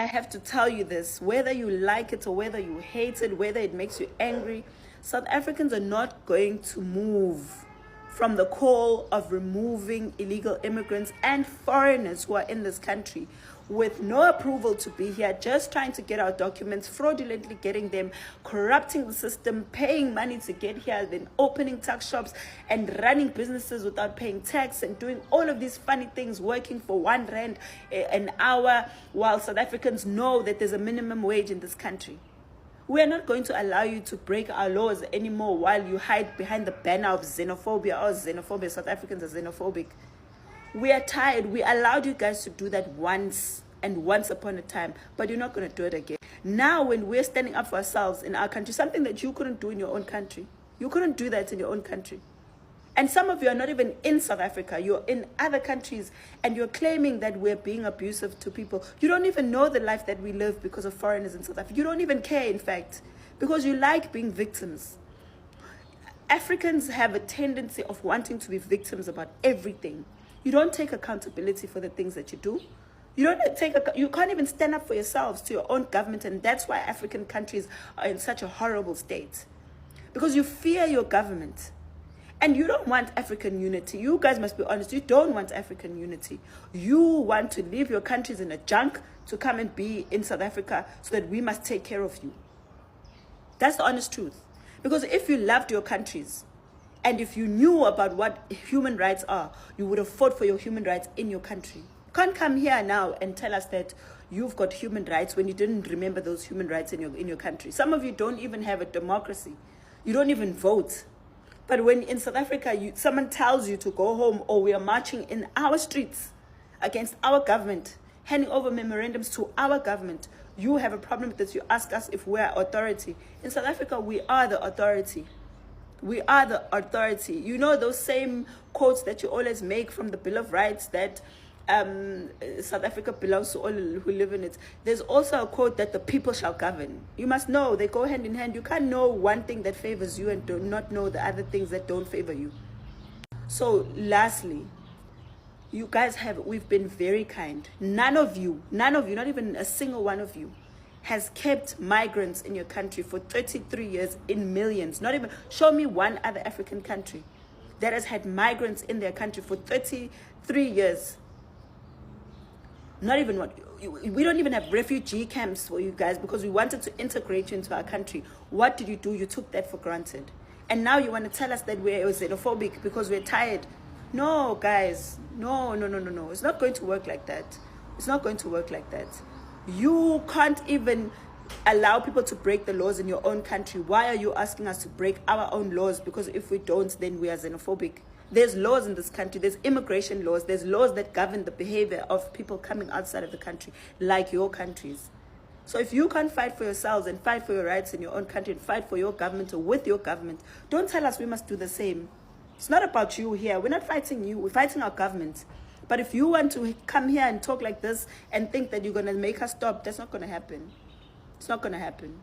I have to tell you this, whether you like it or whether you hate it, whether it makes you angry, South Africans are not going to move from the call of removing illegal immigrants and foreigners who are in this country with no approval to be here, just trying to get our documents, fraudulently getting them, corrupting the system, paying money to get here, then opening tax shops and running businesses without paying tax and doing all of these funny things, working for R1 an hour, while South Africans know that there's a minimum wage in this country. We are not going to allow you to break our laws anymore while you hide behind the banner of xenophobia. Oh, xenophobia, South Africans are xenophobic. We are tired. We allowed you guys to do that once and once upon a time, but you're not going to do it again. Now, when we're standing up for ourselves in our country, something that you couldn't do in your own country, you couldn't do that in your own country. And some of you are not even in South Africa. You're in other countries and you're claiming that we're being abusive to people. You don't even know the life that we live because of foreigners in South Africa. You don't even care, in fact, because you like being victims. Africans have a tendency of wanting to be victims about everything. You don't take accountability for the things that you do. You can't even stand up for yourselves, to your own government, and that's why African countries are in such a horrible state. Because you fear your government. And you don't want African unity. You guys must be honest. You don't want African unity. You want to leave your countries in a junk to come and be in South Africa so that we must take care of you. That's the honest truth. Because if you loved your countries and if you knew about what human rights are, you would have fought for your human rights in your country. You can't come here now and tell us that you've got human rights when you didn't remember those human rights in your country. Some of you don't even have a democracy. You don't even vote. But when in South Africa, someone tells you to go home, or we are marching in our streets against our government, handing over memorandums to our government, you have a problem with this. You ask us if we're authority. In South Africa, we are the authority. We are the authority. You know those same quotes that you always make from the Bill of Rights that South Africa belongs to all who live in it. There's also a quote that the people shall govern. You must know they go hand in hand. You can't know one thing that favors you and do not know the other things that don't favor you. So lastly, you guys we've been very kind. None of you, not even a single one of you, has kept migrants in your country for 33 years in millions. Not even, show me one other African country that has had migrants in their country for 33 years. Not even one. We don't even have refugee camps for you guys because we wanted to integrate you into our country. What did you do? You took that for granted. And now you want to tell us that we're xenophobic because we're tired. No, guys. No. It's not going to work like that. It's not going to work like that. You can't even allow people to break the laws in your own country. Why are you asking us to break our own laws? Because if we don't, then we are xenophobic. There's laws in this country. There's immigration laws. There's laws that govern the behavior of people coming outside of the country, like your countries. So if you can't fight for yourselves and fight for your rights in your own country and fight for your government or with your government, don't tell us we must do the same. It's not about you here. We're not fighting you. We're fighting our government. But if you want to come here and talk like this and think that you're going to make us stop, that's not going to happen. It's not going to happen.